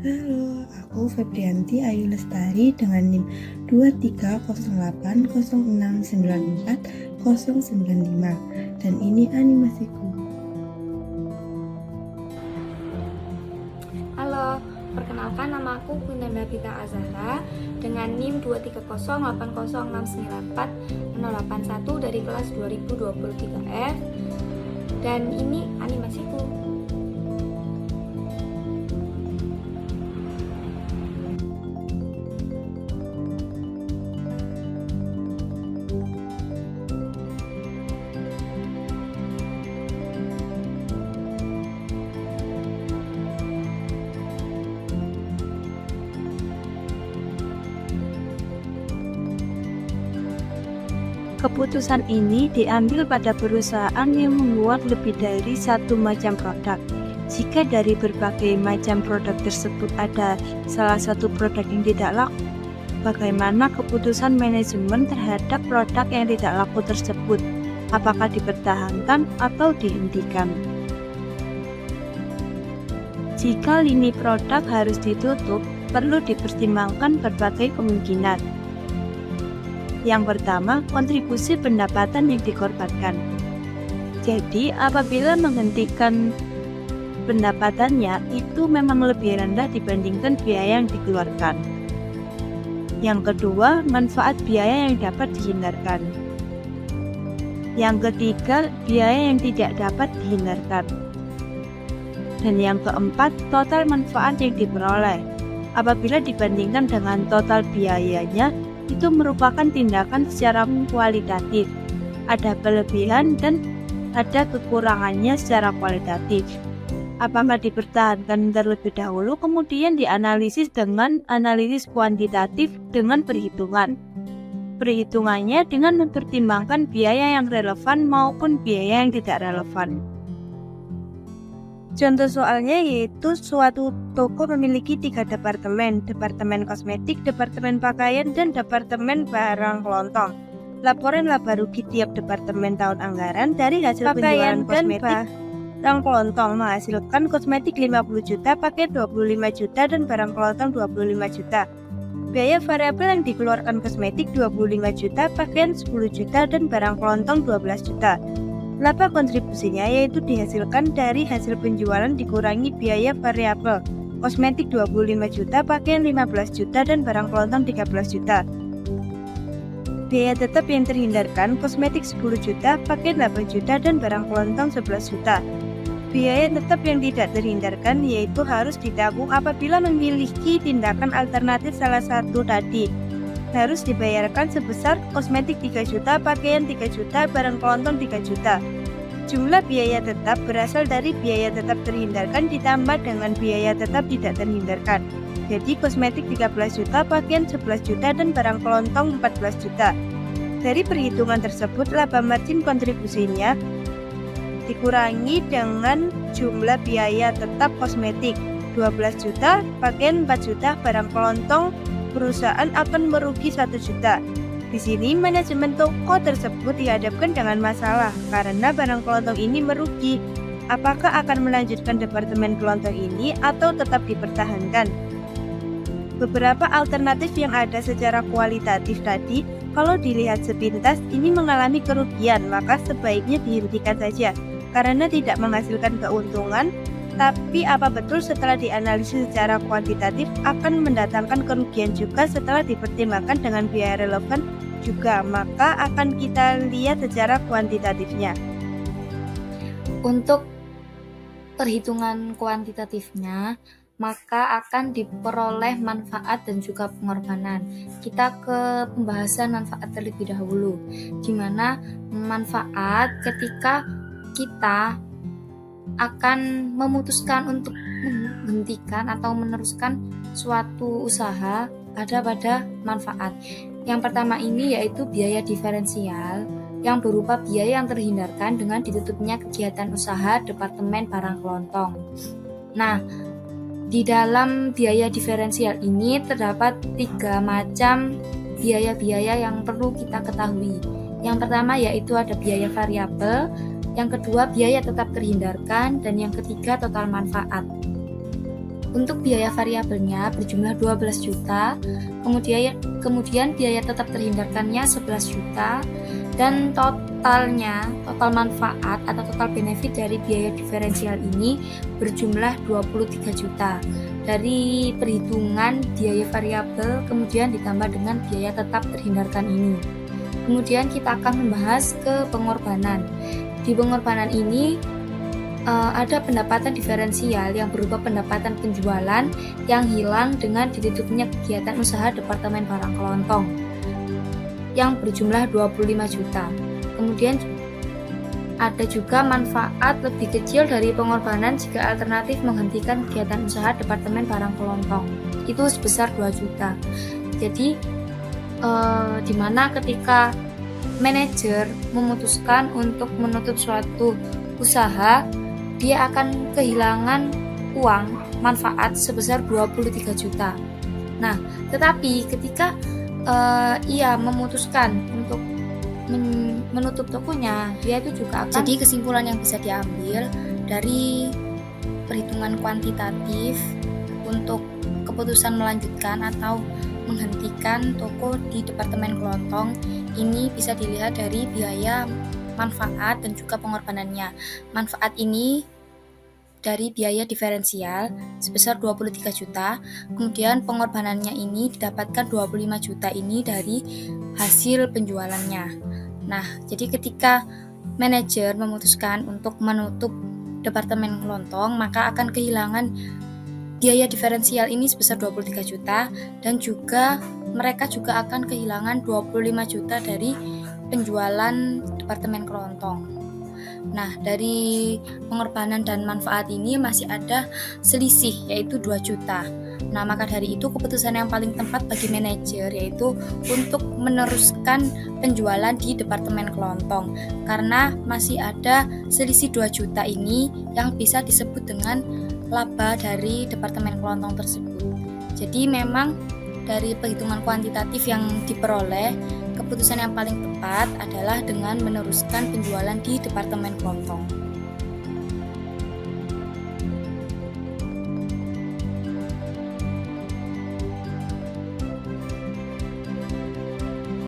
Halo, aku Febrianti Ayu Lestari dengan NIM 23080694095 dan ini animasiku. Halo, perkenalkan nama aku Kunanda Bita Azahra dengan NIM 23080694081 dari kelas 2023F dan ini animasiku. Keputusan ini diambil pada perusahaan yang membuat lebih dari satu macam produk. Jika dari berbagai macam produk tersebut ada salah satu produk yang tidak laku, bagaimana keputusan manajemen terhadap produk yang tidak laku tersebut? Apakah dipertahankan atau dihentikan? Jika lini produk harus ditutup, perlu dipertimbangkan berbagai kemungkinan. Yang pertama, kontribusi pendapatan yang dikorbankan. Jadi, apabila menghentikan pendapatannya, itu memang lebih rendah dibandingkan biaya yang dikeluarkan. Yang kedua, manfaat biaya yang dapat dihindarkan. Yang ketiga, biaya yang tidak dapat dihindarkan. Dan yang keempat, total manfaat yang diperoleh. Apabila dibandingkan dengan total biayanya, itu merupakan tindakan secara kualitatif. Ada kelebihan dan ada kekurangannya secara kualitatif. Apakah dipertahankan terlebih dahulu, kemudian dianalisis dengan analisis kuantitatif dengan perhitungan. Perhitungannya dengan mempertimbangkan biaya yang relevan maupun biaya yang tidak relevan. Contoh soalnya yaitu suatu toko memiliki 3 departemen, departemen kosmetik, departemen pakaian, dan departemen barang kelontong. Laporan laba rugi tiap departemen tahun anggaran dari hasil penjualan kosmetik barang kelontong menghasilkan kosmetik 50 juta, pakaian 25 juta, dan barang kelontong 25 juta. Biaya variabel yang dikeluarkan kosmetik 25 juta, pakaian 10 juta, dan barang kelontong 12 juta. Laba kontribusinya yaitu dihasilkan dari hasil penjualan dikurangi biaya variabel. Kosmetik 25 juta, pakaian 15 juta, dan barang kelontong 13 juta. Biaya tetap yang terhindarkan, kosmetik 10 juta, pakaian 8 juta, dan barang kelontong 11 juta. Biaya tetap yang tidak terhindarkan yaitu harus ditanggung apabila memiliki tindakan alternatif salah satu tadi. Harus dibayarkan sebesar kosmetik 3 juta, pakaian 3 juta, barang kelontong 3 juta. Jumlah biaya tetap berasal dari biaya tetap terhindarkan ditambah dengan biaya tetap tidak terhindarkan. Jadi kosmetik 13 juta, pakaian 11 juta, dan barang kelontong 14 juta. Dari perhitungan tersebut, laba margin kontribusinya dikurangi dengan jumlah biaya tetap kosmetik 12 juta, pakaian 4 juta, barang kelontong perusahaan akan merugi 1 juta. Di sini manajemen toko tersebut dihadapkan dengan masalah karena barang kelontong ini merugi. Apakah akan melanjutkan departemen kelontong ini atau tetap dipertahankan? Beberapa alternatif yang ada secara kualitatif tadi, kalau dilihat sepintas ini mengalami kerugian, maka sebaiknya dihentikan saja karena tidak menghasilkan keuntungan. Tapi apa betul setelah dianalisis secara kuantitatif akan mendatangkan kerugian juga setelah dipertimbangkan dengan biaya relevan juga, maka akan kita lihat secara kuantitatifnya. Untuk perhitungan kuantitatifnya, maka akan diperoleh manfaat dan juga pengorbanan. Kita ke pembahasan manfaat terlebih dahulu, di mana manfaat ketika kita akan memutuskan untuk menghentikan atau meneruskan suatu usaha ada pada manfaat. Yang pertama ini yaitu biaya diferensial yang berupa biaya yang terhindarkan dengan ditutupnya kegiatan usaha departemen barang kelontong. Nah, di dalam biaya diferensial ini terdapat 3 macam biaya-biaya yang perlu kita ketahui. Yang pertama yaitu ada biaya variabel, yang kedua biaya tetap terhindarkan, dan yang ketiga total manfaat. Untuk biaya variabelnya berjumlah 12 juta, kemudian biaya tetap terhindarkannya 11 juta, dan total manfaat atau total benefit dari biaya diferensial ini berjumlah 23 juta. Dari perhitungan biaya variabel kemudian ditambah dengan biaya tetap terhindarkan ini. Kemudian kita akan membahas ke pengorbanan. Di pengorbanan ini ada pendapatan diferensial yang berupa pendapatan penjualan yang hilang dengan ditutupnya kegiatan usaha Departemen Barang Kelontong yang berjumlah 25 juta. Kemudian ada juga manfaat lebih kecil dari pengorbanan jika alternatif menghentikan kegiatan usaha Departemen Barang Kelontong, itu sebesar 2 juta. Jadi di mana ketika manajer memutuskan untuk menutup suatu usaha, dia akan kehilangan uang manfaat sebesar 23 juta. Nah, tetapi ketika ia memutuskan untuk menutup tokonya, dia itu juga akan. Jadi kesimpulan yang bisa diambil dari perhitungan kuantitatif untuk keputusan melanjutkan atau menghentikan toko di Departemen Kelontong ini bisa dilihat dari biaya, manfaat, dan juga pengorbanannya. Manfaat ini dari biaya diferensial sebesar 23 juta, kemudian pengorbanannya ini didapatkan 25 juta ini dari hasil penjualannya. Nah, jadi ketika manajer memutuskan untuk menutup Departemen Kelontong, maka akan kehilangan biaya diferensial ini sebesar 23 juta, dan juga mereka juga akan kehilangan 25 juta dari penjualan Departemen Kelontong. Nah, dari pengorbanan dan manfaat ini masih ada selisih, yaitu 2 juta. Nah, maka dari itu keputusan yang paling tepat bagi manajer yaitu untuk meneruskan penjualan di Departemen Kelontong, karena masih ada selisih 2 juta ini yang bisa disebut dengan laba dari Departemen Kelontong tersebut. Jadi memang dari perhitungan kuantitatif yang diperoleh, keputusan yang paling tepat adalah dengan meneruskan penjualan di Departemen Kelontong.